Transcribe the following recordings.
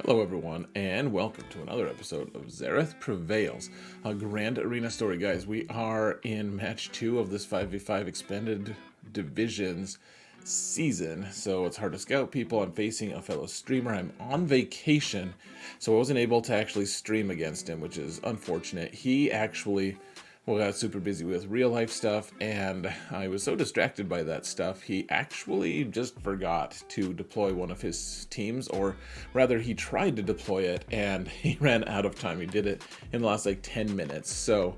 Hello everyone, and welcome to another episode of Xaereth Prevails, a Grand Arena story. Guys, we are in match 2 of this 5v5 expanded divisions season, so it's hard to scout people. I'm facing a fellow streamer. I'm on vacation, so I wasn't able to actually stream against him, which is unfortunate. He actually got super busy with real life stuff, and I was so distracted by that stuff, he actually just forgot to deploy one of his teams, or rather he tried to deploy it and he ran out of time. He did it in the last like 10 minutes. So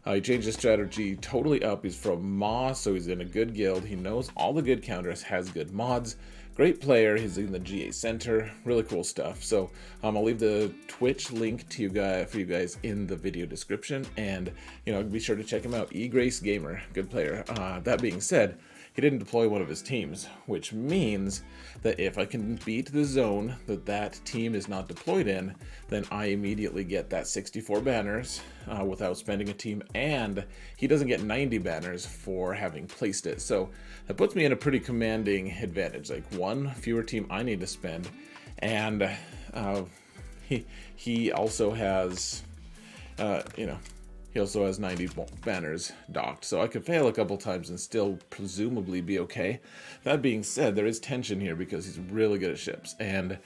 he changed his strategy totally up. He's from MAW, so he's in a good guild. He knows all the good counters, has good mods. Great player. He's in the GA center. Really cool stuff. So I'll leave the Twitch link to you guys for you guys in the video description, and be sure to check him out. EGRACE gamer, good player. That being said, he didn't deploy one of his teams, which means that if I can beat the zone that team is not deployed in, then I immediately get that 64 banners without spending a team, and he doesn't get 90 banners for having placed it. So that puts me in a pretty commanding advantage, like one fewer team I need to spend, and he also has, he also has 90 banners docked, so I could fail a couple times and still presumably be okay. That being said, there is tension here because he's really good at ships, and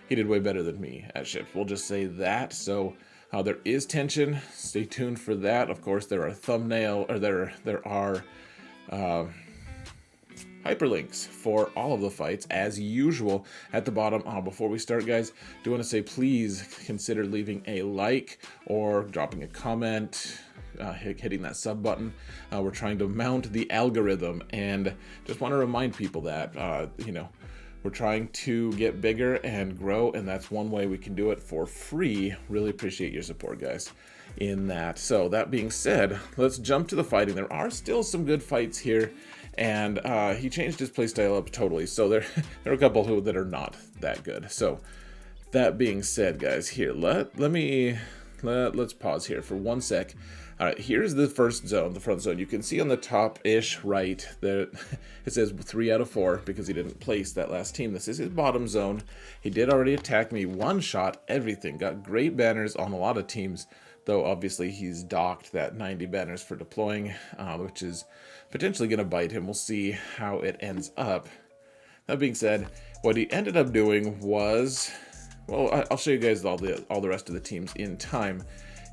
he did way better than me at ships. We'll just say that. So there is tension. Stay tuned for that. Of course, there are hyperlinks for all of the fights as usual at the bottom. Before we start, guys, do want to say please consider leaving a like or dropping a comment, hitting that sub button. We're trying to mount the algorithm, and just want to remind people that we're trying to get bigger and grow, and that's one way we can do it for free. Really appreciate your support, guys, in that. So that being said, let's jump to the fighting. There are still some good fights here, and he changed his playstyle up totally, so there are a couple that are not that good. So that being said, guys, here let's pause here for 1 sec. All right, here's the first zone, the front zone. You can see on the top-ish right there, it says 3 out of 4 because he didn't place that last team. This is his bottom zone. He did already attack me, one-shot everything, got great banners on a lot of teams, though obviously he's docked that 90 banners for deploying, which is potentially going to bite him. We'll see how it ends up. That being said, what he ended up doing was, well, I'll show you guys all the rest of the teams in time.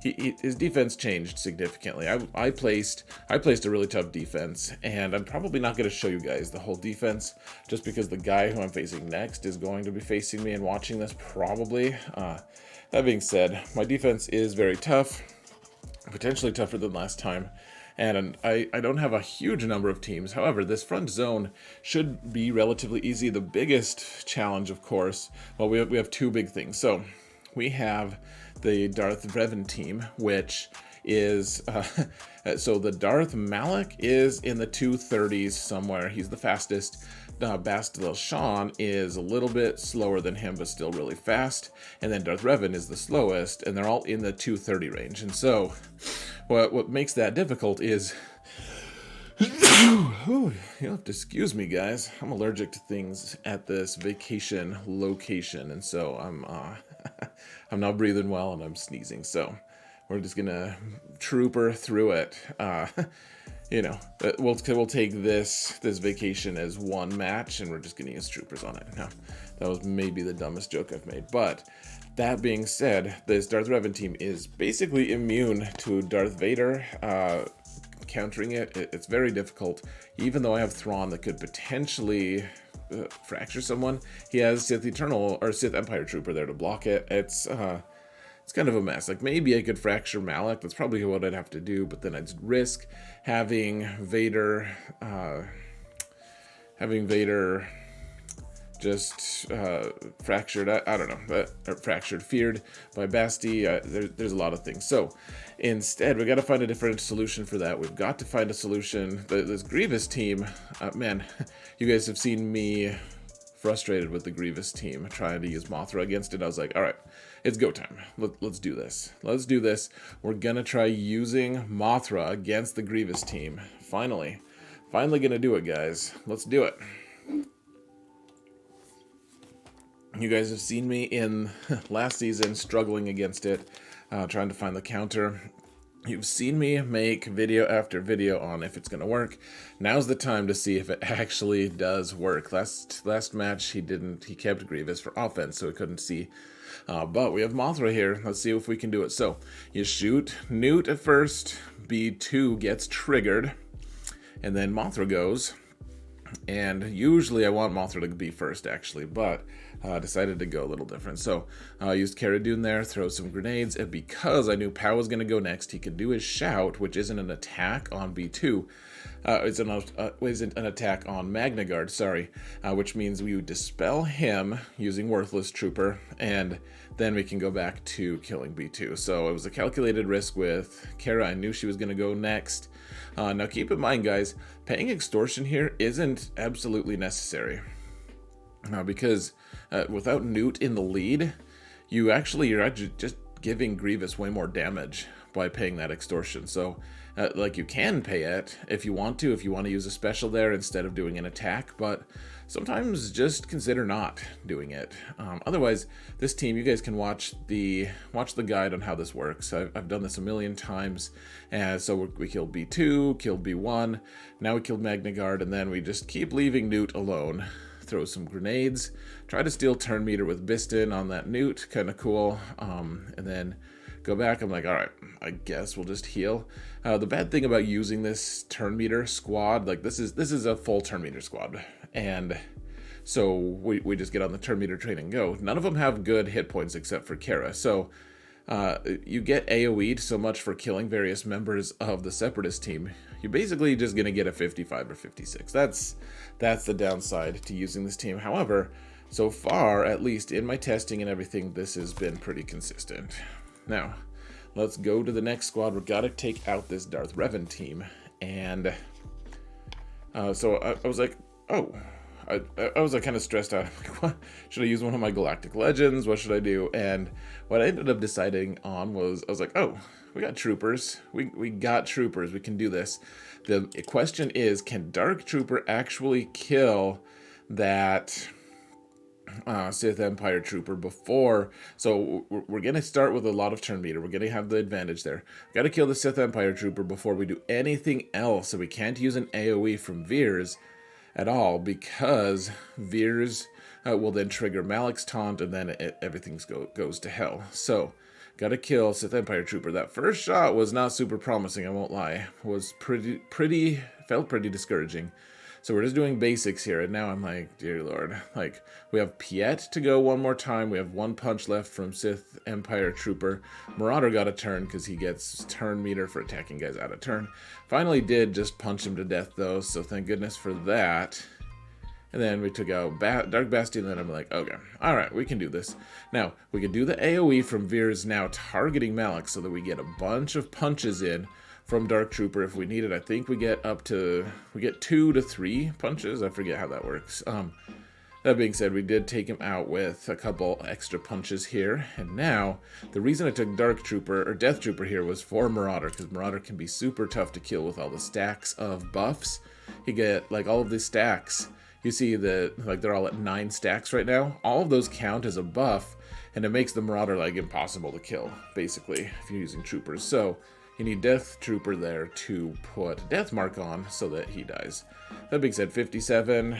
His defense changed significantly. I placed a really tough defense, and I'm probably not going to show you guys the whole defense just because the guy who I'm facing next is going to be facing me and watching this probably. That being said, my defense is very tough, potentially tougher than last time, and I don't have a huge number of teams. However, this front zone should be relatively easy. The biggest challenge, of course, well, we have two big things. So we have the Darth Revan team, which is so the Darth Malak is in the 230s somewhere. He's the fastest. Bastille Shan is a little bit slower than him, but still really fast. And then Darth Revan is the slowest, and they're all in the 230 range. And so what makes that difficult is you'll have to excuse me, guys. I'm allergic to things at this vacation location, and so I'm not breathing well and I'm sneezing. So we're just gonna trooper through it. We'll take this vacation as one match, and we're just gonna use troopers on it. Now, that was maybe the dumbest joke I've made, but that being said, this Darth Revan team is basically immune to Darth Vader. Countering it's very difficult. Even though I have Thrawn that could potentially fracture someone, he has Sith Eternal or Sith Empire Trooper there to block it. It's kind of a mess. Like, maybe I could fracture Malak. That's probably what I'd have to do, but then I'd risk having Vader just fractured. I don't know, fractured, feared by Basti. There's a lot of things. So instead, we got to find a different solution for that. We've got to find a solution. This Grievous team, man, you guys have seen me frustrated with the Grievous team trying to use Mothra against it. I was like, all right, it's go time. Let's do this. Let's do this. We're gonna try using Mothra against the Grievous team. Finally gonna do it, guys. Let's do it. You guys have seen me in last season struggling against it, trying to find the counter. You've seen me make video after video on if it's going to work. Now's the time to see if it actually does work. Last match he kept Grievous for offense, so he couldn't see. But we have Mothra here. Let's see if we can do it. So you shoot Nute at first, B2 gets triggered, and then Mothra goes. And usually I want Mothra to be first, actually, but decided to go a little different. So I used Cara Dune there, throw some grenades, and because I knew Pow was going to go next, he could do his shout, which isn't an attack on B2. Isn't an attack on Magna Guard, sorry, which means we would dispel him using Worthless Trooper, and then we can go back to killing B2. So it was a calculated risk with Cara. I knew she was going to go next. Now keep in mind, guys, paying extortion here isn't absolutely necessary. Because without Nute in the lead, you're actually just giving Grievous way more damage by paying that extortion. So like, you can pay it if you want to use a special there instead of doing an attack, but sometimes just consider not doing it. Otherwise, this team, you guys can watch the guide on how this works. I've done this a million times, and so we killed B2, killed B1, now we killed Magna Guard, and then we just keep leaving Nute alone. Throw some grenades, try to steal turn meter with Biston on that Nute, kind of cool, and then go back. I'm like, all right, I guess we'll just heal. The bad thing about using this turn meter squad, like this is a full turn meter squad, and so we just get on the turn meter train and go. None of them have good hit points except for Cara, so you get AoE'd so much for killing various members of the Separatist team. You're basically just gonna get a 55 or 56. That's the downside to using this team. However, so far, at least in my testing and everything, this has been pretty consistent. Now, let's go to the next squad. We've got to take out this Darth Revan team. And so I was like, oh, I was like kind of stressed out. Like, what? Should I use one of my Galactic Legends? What should I do? And what I ended up deciding on was, I was like, oh, we got troopers. We got troopers. We can do this. The question is, can Dark Trooper actually kill that Sith Empire Trooper before? So we're going to start with a lot of turn meter. We're going to have the advantage there. Got to kill the Sith Empire Trooper before we do anything else. So we can't use an AoE from Veers at all, because Veers will then trigger Malik's taunt, and then everything goes to hell. So got to kill Sith Empire Trooper. That first shot was not super promising, I won't lie. Was felt pretty discouraging. So we're just doing basics here, and now I'm like, dear Lord. Like, we have Piet to go one more time. We have one punch left from Sith Empire Trooper. Marauder got a turn because he gets turn meter for attacking guys out of turn. Finally did just punch him to death, though, so thank goodness for that. And then we took out Dark Bastion, and then I'm like, okay, all right, we can do this. Now, we can do the AoE from Veers now targeting Malik so that we get a bunch of punches in from Dark Trooper if we need it. I think we get 2 to 3 punches. I forget how that works. That being said, we did take him out with a couple extra punches here. And now, the reason I took Dark Trooper, or Death Trooper here, was for Marauder, because Marauder can be super tough to kill with all the stacks of buffs. You get, like, all of these stacks. You see like, they're all at 9 stacks right now. All of those count as a buff, and it makes the Marauder, like, impossible to kill, basically, if you're using troopers. So you need Death Trooper there to put Death Mark on so that he dies. That being said, 57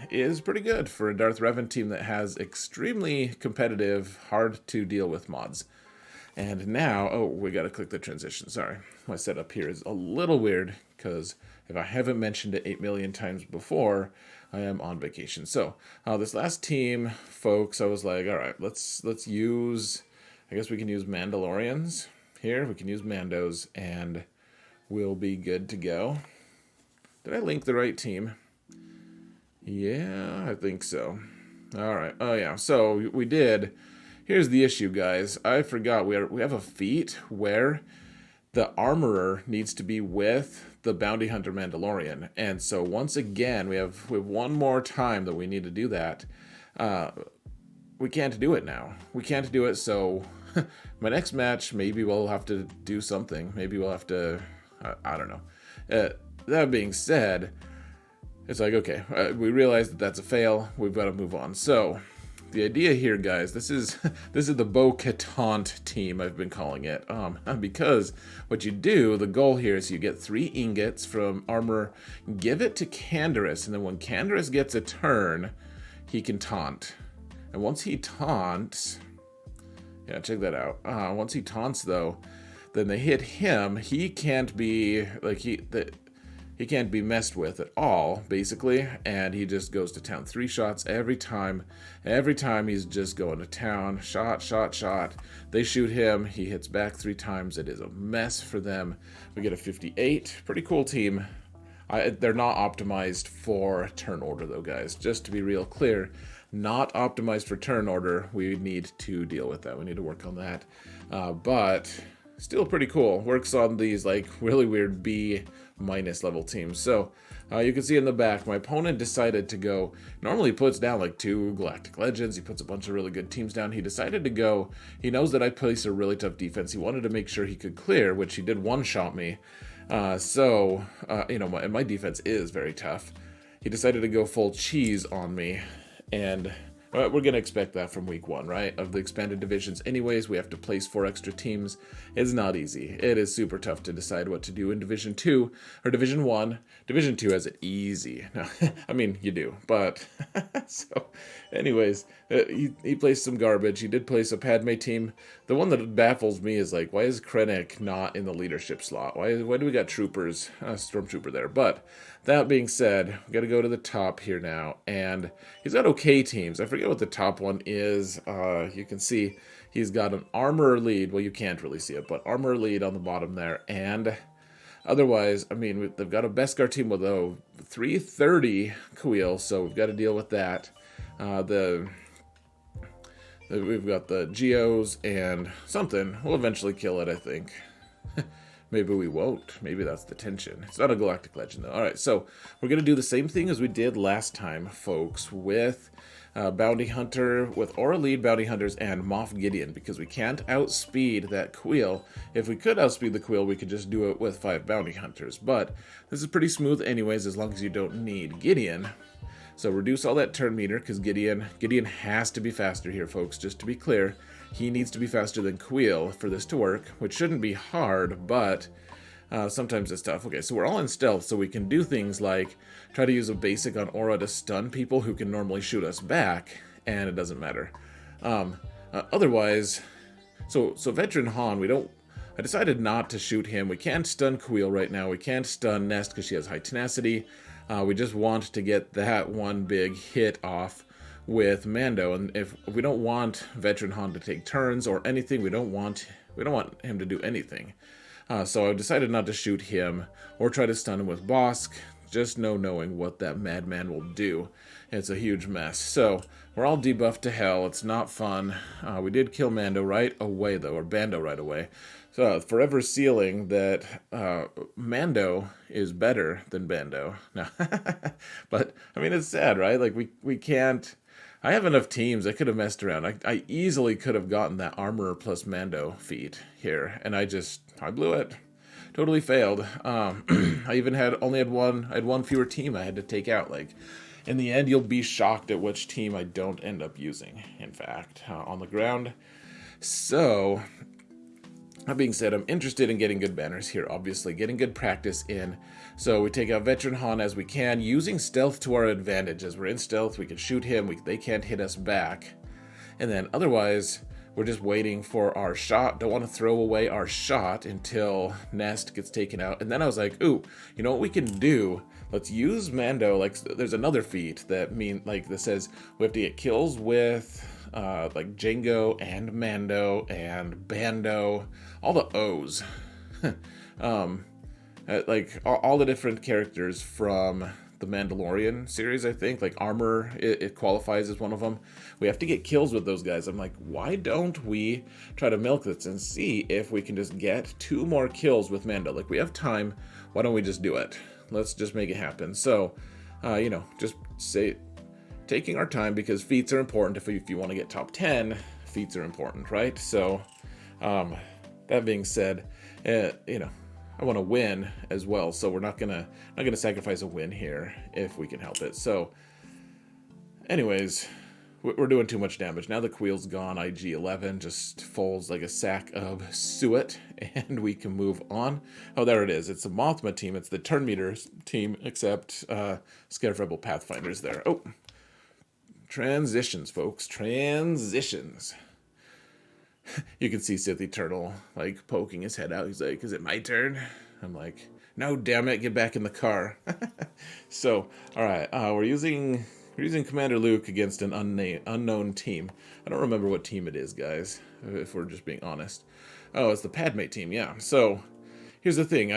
is pretty good for a Darth Revan team that has extremely competitive, hard to deal with mods. And now, oh, we gotta click the transition, sorry. My setup here is a little weird, because if I haven't mentioned it 8 million times before, I am on vacation. So, this last team, folks, I was like, all right, let's use, I guess we can use Mandalorians here. We can use Mandos, and we'll be good to go. Did I link the right team? Yeah, I think so. All right. Oh, yeah. So we did. Here's the issue, guys. I forgot. We have a feat where the armorer needs to be with the bounty hunter Mandalorian. And so once again, we have one more time that we need to do that. We can't do it now. We can't do it, so my next match, maybe we'll have to do something. Maybe we'll have to, I don't know. That being said, it's like, okay, we realize that that's a fail. We've got to move on. So the idea here, guys, this is the Bo-Katan team, I've been calling it, because what you do, the goal here is you get 3 ingots from armor, give it to Canderous, and then when Canderous gets a turn, he can taunt. And once he taunts, yeah, check that out. Once he taunts, though, then they hit him. He can't be like he can't be messed with at all, basically, and he just goes to town. 3 shots every time. Every time he's just going to town. Shot, shot, shot. They shoot him. He hits back 3 times. It is a mess for them. We get a 58. Pretty cool team. They're not optimized for turn order, though, guys. Just to be real clear, not optimized for turn order. We need to deal with that. We need to work on that. But still pretty cool. Works on these, like, really weird B- level teams. So you can see in the back, my opponent decided to go, normally he puts down like 2 Galactic Legends, he puts a bunch of really good teams down. He decided to go, he knows that I place a really tough defense. He wanted to make sure he could clear, which he did one-shot me. You know, my defense is very tough. He decided to go full cheese on me, and we're going to expect that from week 1, right? Of the expanded divisions. Anyways, we have to place 4 extra teams. It's not easy. It is super tough to decide what to do in Division 2 or Division 1. Division 2 has it easy. No, I mean, you do, but so anyways, he placed some garbage. He did place a Padme team. The one that baffles me is like, why is Krennic not in the leadership slot? Why do we got troopers, stormtrooper there? But that being said, we got to go to the top here now, and he's got okay teams. I forget what the top one is. You can see he's got an armor lead. Well, you can't really see it, but armor lead on the bottom there, and otherwise, I mean, they've got a Beskar team with a 330 Kuiil, so we've got to deal with that. We've got the Geos and something. We'll eventually kill it, I think. Maybe we won't. Maybe that's the tension. It's not a Galactic Legend, though. All right, so we're going to do the same thing as we did last time, folks, with Bounty Hunter, with Aurra lead Bounty Hunters, and Moff Gideon, because we can't outspeed that Kuiil. If we could outspeed the Kuiil, we could just do it with 5 Bounty Hunters, but this is pretty smooth anyways, as long as you don't need Gideon. So reduce all that turn meter, because Gideon has to be faster here, folks, just to be clear. He needs to be faster than Kuiil for this to work, which shouldn't be hard, but sometimes it's tough. Okay, so we're all in stealth, so we can do things like try to use a basic on Aurra to stun people who can normally shoot us back, and it doesn't matter. Otherwise, so Veteran Han, I decided not to shoot him. We can't stun Kuiil right now. We can't stun Nest because she has high tenacity. We just want to get that one big hit off with Mando, and if we don't want Veteran Han to take turns or anything, we don't want him to do anything. So I decided not to shoot him or try to stun him with Bosk. Just knowing what that madman will do. It's a huge mess. So we're all debuffed to hell. It's not fun. We did kill Mando right away, though, or Bando right away. So forever sealing that Mando is better than Bando. No, but I mean, it's sad, right? Like we can't. I have enough teams. I could have messed around. I easily could have gotten that armor plus Mando feat here, and I blew it. Totally failed. I even had one fewer team I had to take out. Like, in the end, you'll be shocked at which team I don't end up using, in fact, on the ground. So, that being said, I'm interested in getting good banners here, obviously, getting good practice in. So we take out Veteran Han as we can, using stealth to our advantage. As we're in stealth, we can shoot him, they can't hit us back. And then otherwise, we're just waiting for our shot. Don't want to throw away our shot until Nest gets taken out. And then I was like, ooh, you know what we can do? Let's use Mando. Like, there's another feat that that says we have to get kills with like Jango and Mando and Bando, all the O's. Like all the different characters from the Mandalorian series, I think. Like Armor, it qualifies as one of them. We have to get kills with those guys. I'm like, why don't we try to milk this and see if we can just get 2 more kills with Mando? Like, we have time. Why don't we just do it? Let's just make it happen. So, just say taking our time, because feats are important. If you want to get top 10, feats are important, right? So, that being said, I want to win as well, so we're not gonna sacrifice a win here if we can help it. So, anyways, we're doing too much damage. Now the Kuiil's gone, IG-11 just folds like a sack of suet, and we can move on. Oh, there it is. It's the Mothra team. It's the turn meters team, except Scared Rebel Pathfinder's there. Oh, transitions, folks. Transitions. You can see Sith Eternal, like, poking his head out. He's like, is it my turn? I'm like, no, damn it, get back in the car. So, all right, we're using Commander Luke against an unknown team. I don't remember what team it is, guys, if we're just being honest. Oh, it's the Padme team, yeah. So, here's the thing.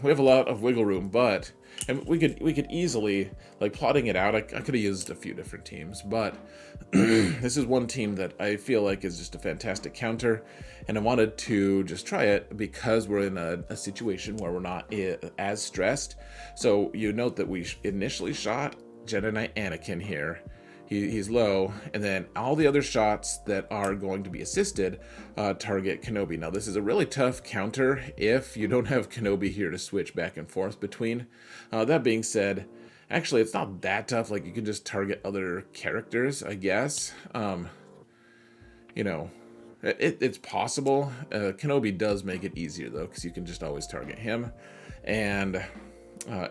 We have a lot of wiggle room, but... And we could easily, like, plotting it out, I could have used a few different teams, but this is one team that I feel like is just a fantastic counter, and I wanted to just try it because we're in a situation where we're not as stressed. So you note that we initially shot Jedi Knight Anakin here. He's low, and then all the other shots that are going to be assisted target Kenobi. Now, this is a really tough counter if you don't have Kenobi here to switch back and forth between. That being said, actually, it's not that tough. Like, you can just target other characters, I guess. You know, it's possible. Kenobi does make it easier, though, because you can just always target him. And...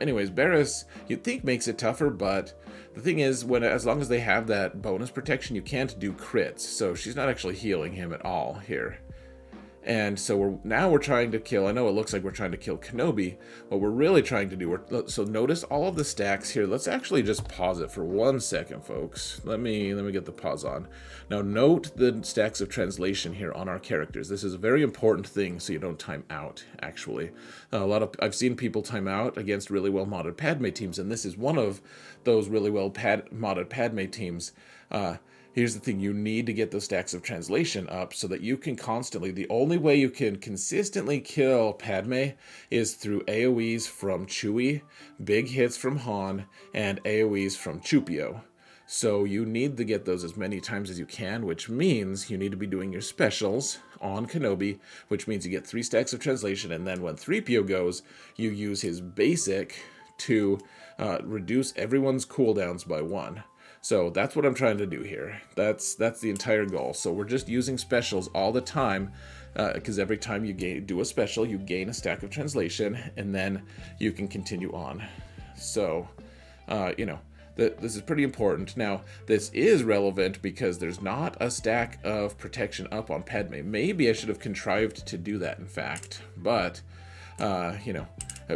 anyways, Barriss, you'd think makes it tougher, but the thing is, as long as they have that bonus protection, you can't do crits, so she's not actually healing him at all here. And so we're trying to kill, I know it looks like we're trying to kill Kenobi, what we're really trying to do, so notice all of the stacks here. Let's actually just pause it for 1 second, folks. Let me get the pause on. Now note the stacks of translation here on our characters. This is a very important thing so you don't time out, actually. I've seen people time out against really well modded Padme teams, and this is one of those really well modded Padme teams. Here's the thing, you need to get those stacks of translation up so that you can constantly, the only way you can consistently kill Padme is through AoEs from Chewie, big hits from Han, and AoEs from Chupio. So you need to get those as many times as you can, which means you need to be doing your specials on Kenobi, which means you get 3 stacks of translation, and then when 3PO goes, you use his basic to reduce everyone's cooldowns by 1. So that's what I'm trying to do here. That's the entire goal. So we're just using specials all the time, because every time you do a special, you gain a stack of translation, and then you can continue on. So, you know, this is pretty important. Now, this is relevant because there's not a stack of protection up on Padme. Maybe I should have contrived to do that, in fact. But, you know,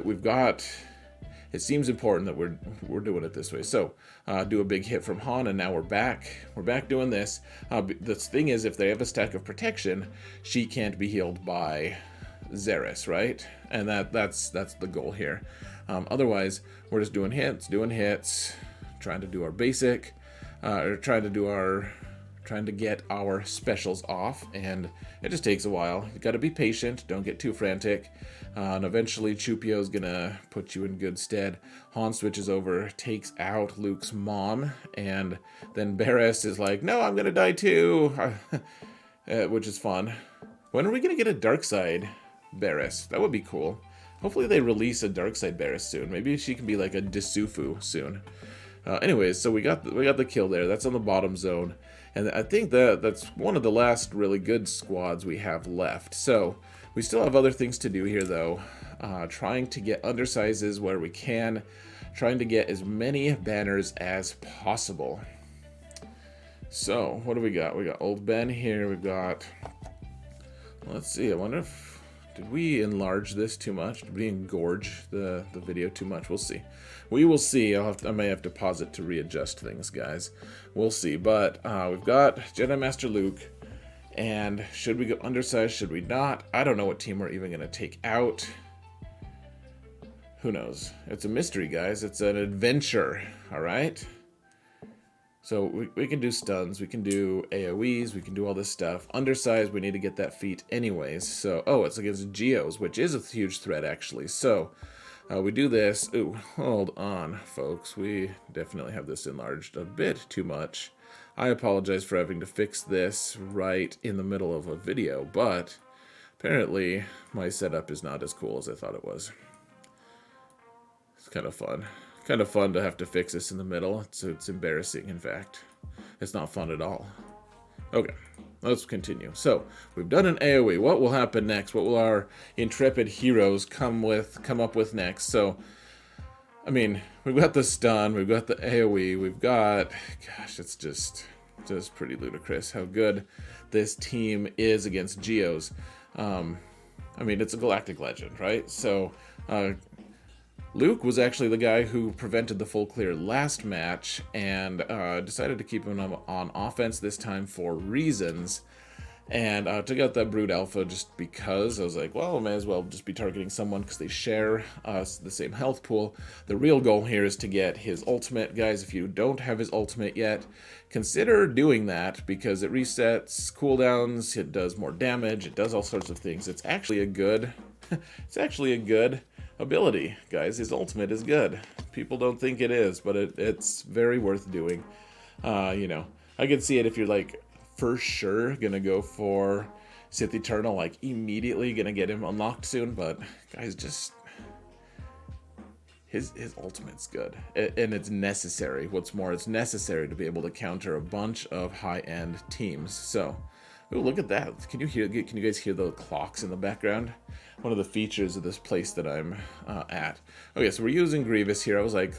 we've got... It seems important that we're doing it this way. So, do a big hit from Han, and now we're back. We're back doing this. The thing is, if they have a stack of protection, she can't be healed by Xaereth, right? And that's the goal here. Otherwise, we're just doing hits, trying to do our basic, or trying to get our specials off, and it just takes a while. You got to be patient. Don't get too frantic. And eventually, Chupio's gonna put you in good stead. Han switches over, takes out Luke's mom, and then Barriss is like, "No, I'm gonna die too," which is fun. When are we gonna get a dark side Barriss? That would be cool. Hopefully, they release a dark side Barriss soon. Maybe she can be like a Disufu soon. Anyways, so we got the kill there. That's on the bottom zone, and I think that's one of the last really good squads we have left. So we still have other things to do here, though. Trying to get undersizes where we can, trying to get as many banners as possible. So what do we got? We got Old Ben here. We've got. Let's see. I wonder if. Did we enlarge this too much? Did we engorge the video too much? We'll see. We will see. I may have to pause it to readjust things, guys. We'll see. But we've got Jedi Master Luke. And should we go undersized? Should we not? I don't know what team we're even going to take out. Who knows? It's a mystery, guys. It's an adventure. All right? So we can do stuns, we can do AoEs, we can do all this stuff. Undersized, we need to get that feat anyways. So, oh, it's against Geos, which is a huge threat, actually. So, we do this. Ooh, hold on, folks. We definitely have this enlarged a bit too much. I apologize for having to fix this right in the middle of a video, but apparently my setup is not as cool as I thought it was. It's kind of fun. kind of fun to have to fix this in the middle. It's embarrassing, in fact. It's not fun at all. Okay, let's continue. So, we've done an AoE. What will happen next? What will our intrepid heroes come up with next? So, I mean, we've got the stun, we've got the AoE, we've got... Gosh, it's just pretty ludicrous how good this team is against Geos. I mean, it's a galactic legend, right? So, Luke was actually the guy who prevented the full clear last match and decided to keep him on offense this time for reasons. And took out that Brood Alpha just because I was like, well, I may as well just be targeting someone because they share the same health pool. The real goal here is to get his ultimate. Guys, if you don't have his ultimate yet, consider doing that because it resets cooldowns, it does more damage, it does all sorts of things. It's actually a good, ability, guys. His ultimate is good. People don't think it is, but it's very worth doing. You know, I can see it if you're like, for sure gonna go for Sith Eternal, like immediately gonna get him unlocked soon, but guys, just his ultimate's good and it's necessary. What's more, it's necessary to be able to counter a bunch of high-end teams. So, ooh, look at that. Can you guys hear the clocks in the background? One of the features of this place that I'm at. Okay, so we're using Grievous here. I was like,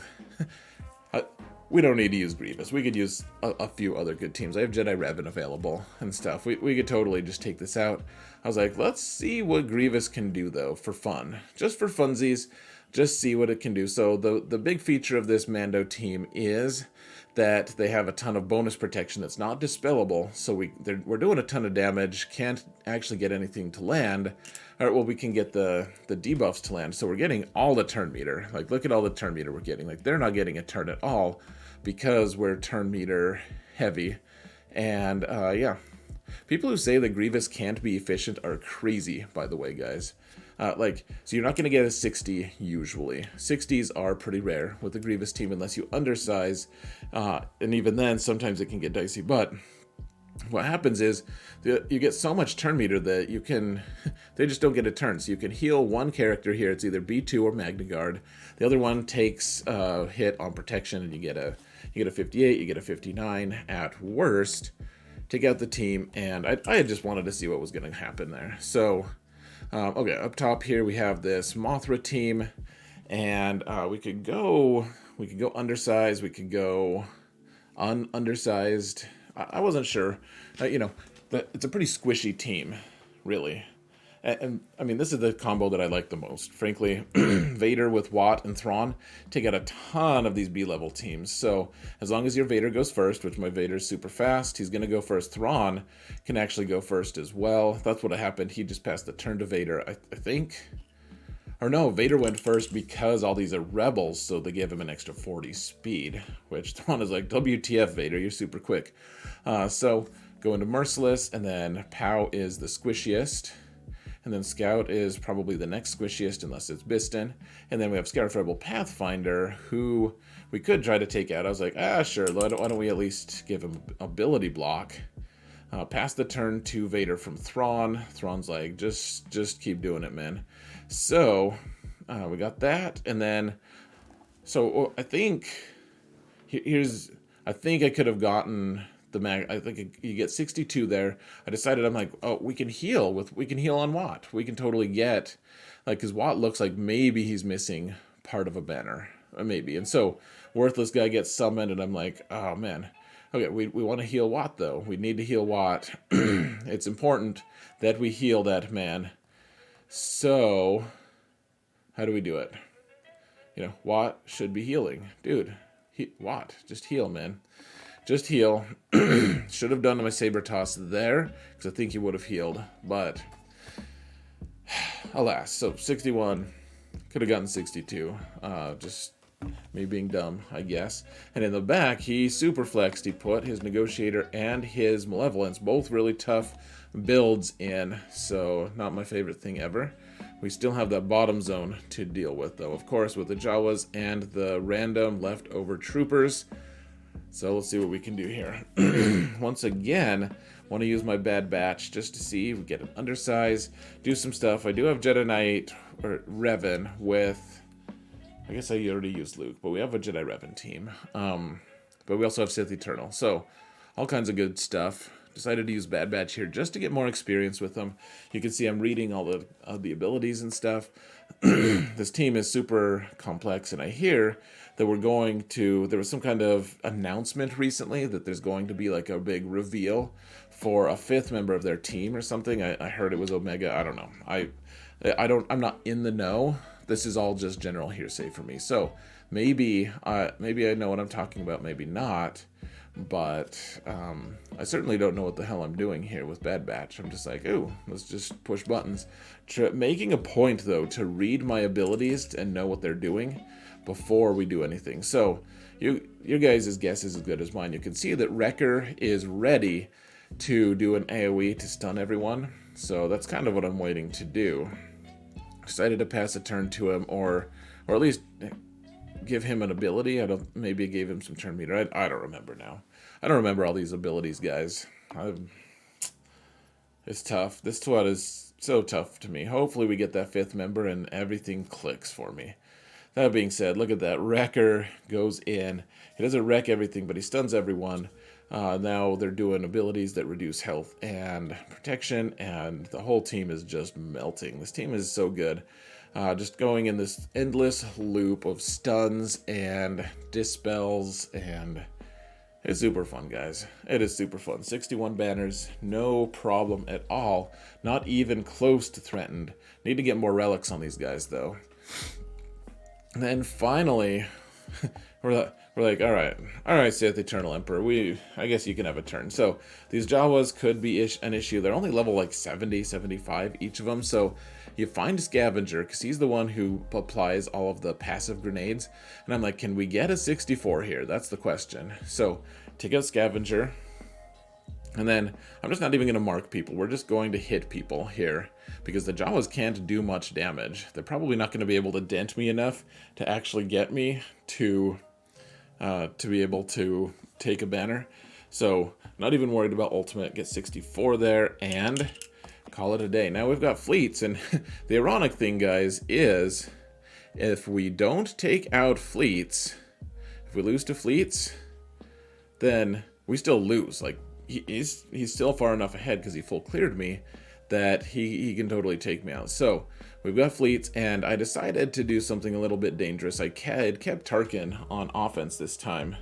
we don't need to use Grievous. We could use a few other good teams. I have Jedi Revan available and stuff. We could totally just take this out. I was like, let's see what Grievous can do, though, for fun. Just for funsies, just see what it can do. So the big feature of this Mando team is that they have a ton of bonus protection that's not dispellable. So we're doing a ton of damage, can't actually get anything to land. All right, well, we can get the debuffs to land. So we're getting all the turn meter. Like, look at all the turn meter we're getting. Like, they're not getting a turn at all because we're turn meter heavy. And, yeah. People who say that Grievous can't be efficient are crazy, by the way, guys. So you're not going to get a 60 usually. 60s are pretty rare with the Grievous team unless you undersize. And even then, sometimes it can get dicey. But what happens is you get so much turn meter that you can... They just don't get a turn. So you can heal one character here. It's either B2 or Magna Guard. The other one takes a hit on protection and you get a 58, you get a 59 at worst. Take out the team. And I just wanted to see what was going to happen there. So... okay, up top here we have this Mothra team, and we could go undersized, we could go undersized. I wasn't sure. You know, it's a pretty squishy team, really. And I mean, this is the combo that I like the most. Frankly, Vader with Wat and Thrawn take out a ton of these B-level teams. So as long as your Vader goes first, which my Vader's super fast, he's going to go first. Thrawn can actually go first as well. That's what happened. He just passed the turn to Vader, I think. Or no, Vader went first because all these are rebels, so they gave him an extra 40 speed, which Thrawn is like, WTF, Vader, you're super quick. So go into Merciless, and then POW is the squishiest. And then Scout is probably the next squishiest unless it's Biston. And then we have Scarif Rebel Pathfinder, who we could try to take out. I was like, sure, why don't we at least give him ability block. Pass the turn to Vader from Thrawn. Thrawn's like, just keep doing it, man. So, we got that. And then, so I think, I think I could have gotten... I think you get 62 there. I decided, I'm like, oh, we can heal on Wat. We can totally get, like, because Wat looks like maybe he's missing part of a banner, maybe. And so Worthless guy gets summoned, and I'm like, oh man, okay, we want to heal Wat though. We need to heal Wat. It's important that we heal that man. So how do we do it? You know, Wat should be healing, dude. Wat, just heal, man. Just heal. Should have done my saber toss there, because I think he would have healed. But, alas. So, 61. Could have gotten 62. Just me being dumb, I guess. And in the back, he super flexed. He put his Negotiator and his Malevolence, both really tough builds in. So, not my favorite thing ever. We still have that bottom zone to deal with, though. Of course, with the Jawas and the random leftover troopers. So let's see what we can do here. Once again, want to use my bad batch just to see. We get an undersize, do some stuff. I do have Jedi Knight or Revan with I guess I already used Luke, but we have a Jedi Revan team. But we also have Sith Eternal. So, all kinds of good stuff. Decided to use Bad Batch here just to get more experience with them. You can see I'm reading all the abilities and stuff. This team is super complex, and I hear that there was some kind of announcement recently that there's going to be like a big reveal for a 5th member of their team or something. I heard it was Omega. I don't know. I'm not in the know. This is all just general hearsay for me. So maybe I know what I'm talking about, maybe not. But I certainly don't know what the hell I'm doing here with Bad Batch. I'm just like, ooh, let's just push buttons. Making a point, though, to read my abilities and know what they're doing before we do anything. So your guys' guess is as good as mine. You can see that Wrecker is ready to do an AoE to stun everyone. So that's kind of what I'm waiting to do. Decided to pass a turn to him, or at least give him an ability. Maybe I gave him some turn meter. I don't remember now. I don't remember all these abilities, guys. It's tough. This SWAT is so tough to me. Hopefully we get that 5th member and everything clicks for me. That being said, look at that. Wrecker goes in. He doesn't wreck everything, but he stuns everyone. Now they're doing abilities that reduce health and protection, and the whole team is just melting. This team is so good. Just going in this endless loop of stuns and dispels, and it's super fun, guys. It is super fun. 61 banners, no problem at all. Not even close to threatened. Need to get more relics on these guys, though. And then finally, we're like, all right, Sith Eternal Emperor, I guess you can have a turn. So these Jawas could be an issue. They're only level like 70, 75, each of them. So you find Scavenger, because he's the one who applies all of the passive grenades. And I'm like, can we get a 64 here? That's the question. So take out Scavenger. And then I'm just not even going to mark people. We're just going to hit people here, because the Jawas can't do much damage. They're probably not going to be able to dent me enough to actually get me to be able to take a banner. So not even worried about ultimate. Get 64 there and call it a day. Now we've got fleets, and the ironic thing, guys, is if we don't take out fleets, if we lose to fleets, then we still lose. Like, he's still far enough ahead because he full cleared me that he can totally take me out. So we've got fleets, and I decided to do something a little bit dangerous. I kept Tarkin on offense this time.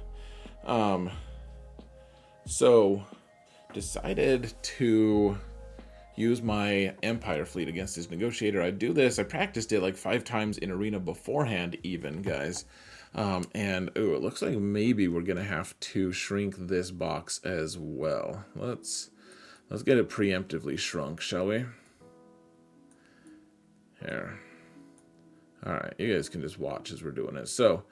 So decided to use my Empire fleet against his Negotiator. I practiced it like 5 times in arena beforehand even, guys. And it looks like maybe we're gonna have to shrink this box as well. Let's get it preemptively shrunk, shall we? Here. Alright, you guys can just watch as we're doing it. So,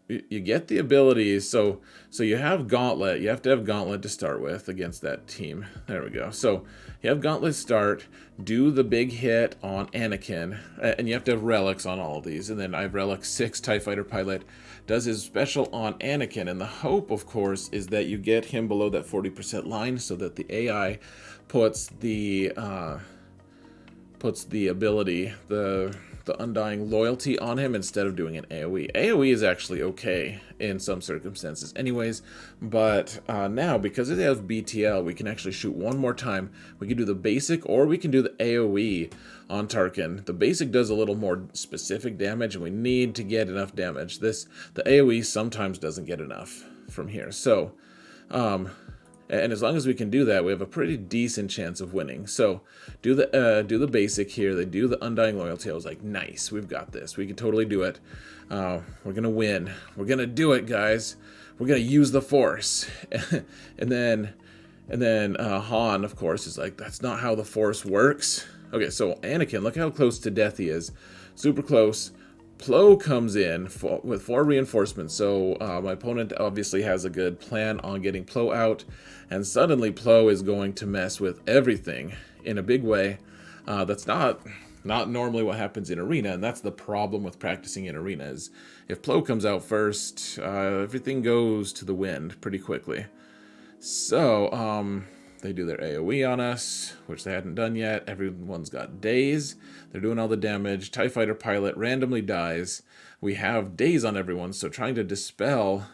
you get the abilities. So you have Gauntlet. You have to have Gauntlet to start with against that team. There we go. So you have Gauntlet start, do the big hit on Anakin, and you have to have relics on all of these. And then I have relic 6 TIE Fighter Pilot does his special on Anakin, and the hope, of course, is that you get him below that 40% line so that the AI puts the ability, the Undying Loyalty on him instead of doing an AoE. AoE is actually okay in some circumstances anyways, but now, because it has BTL, we can actually shoot one more time. We can do the basic, or we can do the AoE on Tarkin. The basic does a little more specific damage, and we need to get enough damage. The AoE sometimes doesn't get enough from here. So, and as long as we can do that, we have a pretty decent chance of winning. So do the basic here. They do the Undying Loyalty. I was like, nice, we've got this. We can totally do it. We're gonna win. We're gonna do it, guys. We're gonna use the Force. and then Han, of course, is like, that's not how the Force works. Okay, so Anakin, look how close to death he is. Super close. Plo comes in with 4 reinforcements, so my opponent obviously has a good plan on getting Plo out, and suddenly Plo is going to mess with everything in a big way. That's not normally what happens in arena, and that's the problem with practicing in arena, is if Plo comes out first, everything goes to the wind pretty quickly. So, They do their AoE on us, which they hadn't done yet. Everyone's got daze. They're doing all the damage. TIE Fighter pilot randomly dies. We have daze on everyone, so trying to dispel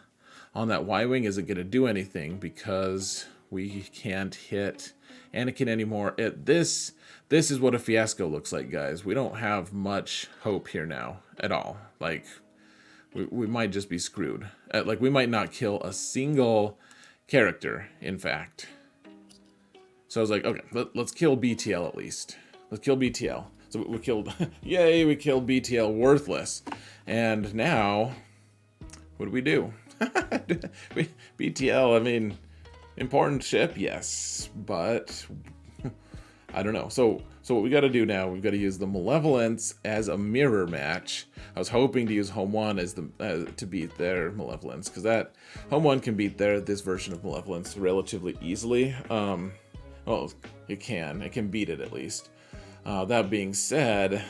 on that Y-Wing isn't going to do anything because we can't hit Anakin anymore. This is what a fiasco looks like, guys. We don't have much hope here now at all. Like, we might just be screwed. Like, we might not kill a single character, in fact. So I was like, okay, let's kill BTL at least. Let's kill BTL. So we killed, yay, we killed BTL, worthless. And now, what do we do? BTL, I mean, important ship, yes, but I don't know. So what we got to do now, we've got to use the Malevolence as a mirror match. I was hoping to use Home 1 as to beat their Malevolence, because that Home 1 can beat this version of Malevolence relatively easily. Well, it can beat it at least. That being said,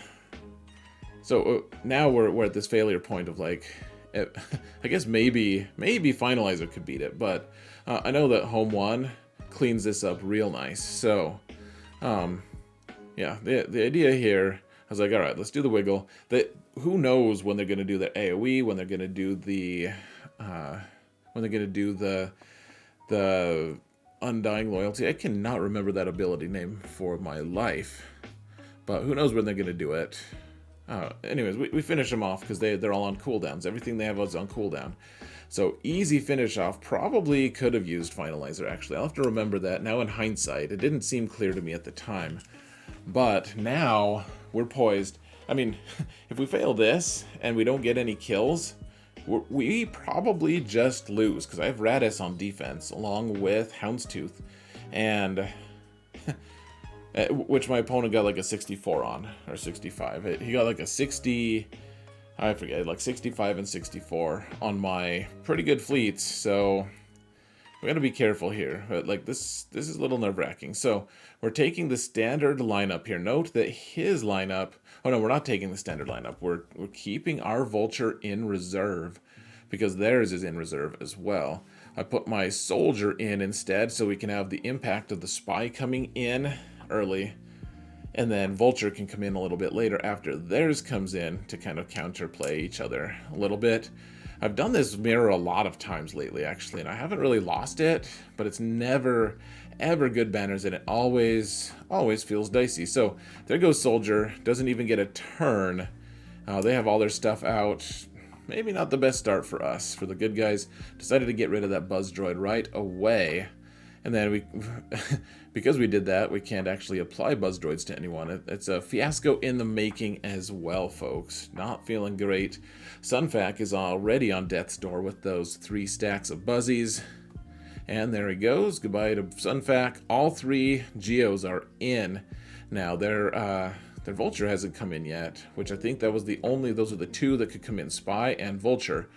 so now we're at this failure point of like, I guess maybe Finalizer could beat it, but I know that Home 1 cleans this up real nice. So, yeah, the idea here, I was like, all right, let's do the wiggle. Who knows when they're going to do their AoE, when they're going to do the Undying Loyalty. I cannot remember that ability name for my life, but who knows when they're going to do it. Anyways, we finish them off because they're all on cooldowns. Everything they have is on cooldown. So easy finish off. Probably could have used Finalizer, actually. I'll have to remember that now in hindsight. It didn't seem clear to me at the time. But now we're poised. I mean, if we fail this and we don't get any kills, we probably just lose, because I have Radis on defense along with Houndstooth, and which my opponent got like a 64 on, or 65. He got like a 60, I forget, like 65 and 64 on my pretty good fleets, so we gotta be careful here. But like this is a little nerve-wracking. So we're taking the standard lineup here. Note that his lineup, oh no, we're not taking the standard lineup. We're keeping our Vulture in reserve because theirs is in reserve as well. I put my soldier in instead so we can have the impact of the spy coming in early, and then Vulture can come in a little bit later after theirs comes in to kind of counterplay each other a little bit. I've done this mirror a lot of times lately, actually, and I haven't really lost it, but it's never, ever good banners, and it always feels dicey. So there goes Soldier, doesn't even get a turn. They have all their stuff out. Maybe not the best start for us. For the good guys, decided to get rid of that Buzz Droid right away. And then we, because we did that, we can't actually apply Buzz Droids to anyone. It's a fiasco in the making as well, folks. Not feeling great. Sunfac is already on death's door with those 3 stacks of Buzzies. And there he goes. Goodbye to Sunfac. All 3 Geos are in. Now, their Vulture hasn't come in yet, which I think that was those are the 2 that could come in, Spy and Vulture.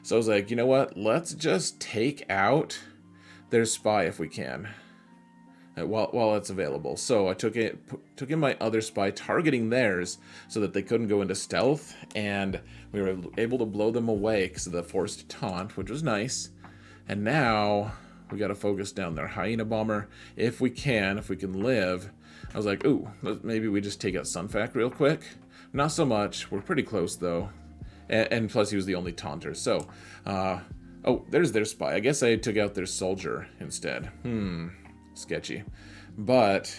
So I was like, you know what? Let's just take out their Spy if we can, while it's available. So I took in my other Spy, targeting theirs so that they couldn't go into stealth, and we were able to blow them away because of the forced taunt, which was nice. And now we got to focus down their Hyena Bomber if we can live. I was like, ooh, maybe we just take out Sunfac real quick. Not so much. We're pretty close though, and plus he was the only taunter. So oh, there's their Spy. I guess I took out their Soldier instead. Sketchy. But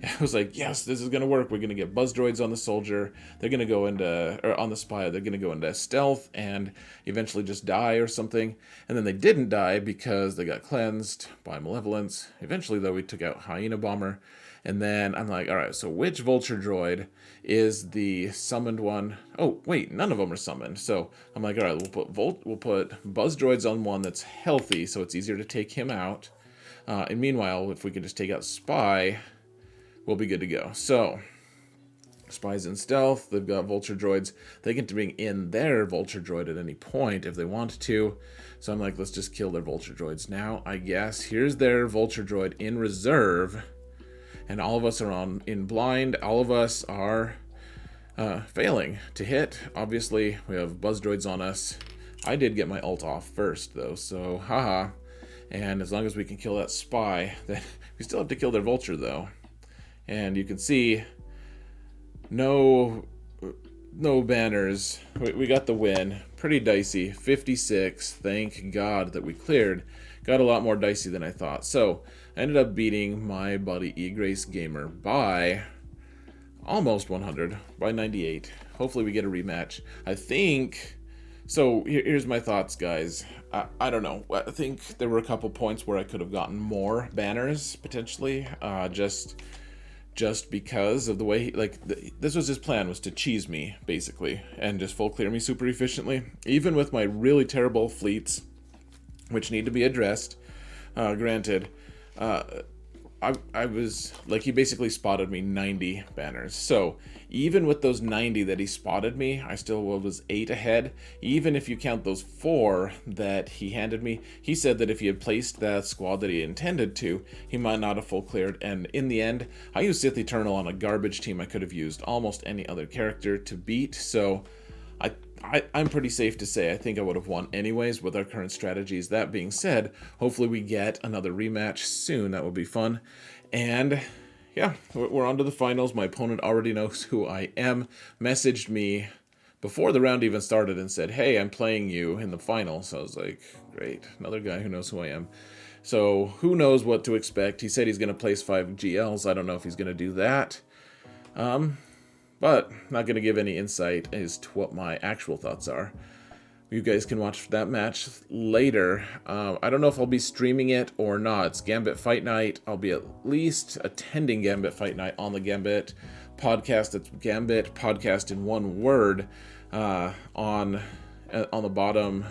I was like, yes, this is going to work. We're going to get Buzz Droids on the Soldier. They're going to go into, or on the Spy, they're going to go into stealth and eventually just die or something. And then they didn't die because they got cleansed by Malevolence. Eventually, though, we took out Hyena Bomber. And then I'm like, all right, so which Vulture Droid is the summoned one? Oh, wait, none of them are summoned. So I'm like, all right, we'll put Buzz Droids on one that's healthy, so it's easier to take him out. And meanwhile, if we could just take out Spy, we'll be good to go. So Spy's in stealth. They've got Vulture Droids. They get to bring in their Vulture Droid at any point if they want to. So I'm like, let's just kill their Vulture Droids now, I guess. Here's their Vulture Droid in reserve. And all of us are in blind. All of us are failing to hit. Obviously, we have Buzz Droids on us. I did get my ult off first, though, so haha. And as long as we can kill that spy, then we still have to kill their vulture though. And you can see no banners. We got the win. Pretty dicey. 56. Thank God that we cleared. Got a lot more dicey than I thought. So I ended up beating my buddy EGRACE Gamer by almost 100, by 98. Hopefully we get a rematch. I think... So here's my thoughts, guys. I don't know. I think there were a couple points where I could have gotten more banners, potentially. Just because of the way this was his plan, was to cheese me basically and just full clear me super efficiently, even with my really terrible fleets, which need to be addressed. Granted, I was like, he basically spotted me 90 banners. So even with those 90 that he spotted me, I still was 8 ahead. Even if you count those 4 that he handed me, he said that if he had placed that squad that he intended to, he might not have full cleared. And in the end, I used Sith Eternal on a garbage team. I could have used almost any other character to beat. So I'm pretty safe to say I think I would have won anyways with our current strategies. That being said, hopefully we get another rematch soon. That would be fun. And yeah, we're on to the finals. My opponent already knows who I am. Messaged me before the round even started and said, hey, I'm playing you in the final. So I was like, great, another guy who knows who I am. So who knows what to expect. He said he's going to place 5 GLs. I don't know if he's going to do that. But not going to give any insight as to what my actual thoughts are. You guys can watch that match later. I don't know if I'll be streaming it or not. It's Gambit Fight Night. I'll be at least attending Gambit Fight Night on the Gambit podcast. It's Gambit podcast in one word. On the bottom,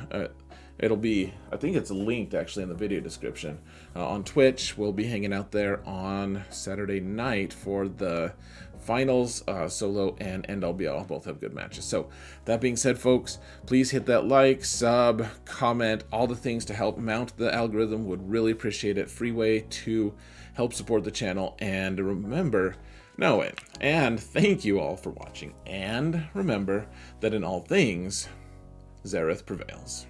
it'll be, I think it's linked actually in the video description. On Twitch, we'll be hanging out there on Saturday night for the finals. Solo and NLBL both have good matches. So that being said, folks, please hit that like, sub, comment, all the things to help mount the algorithm. Would really appreciate it. Free way to help support the channel. And remember, and thank you all for watching. And remember that in all things, Xaereth prevails.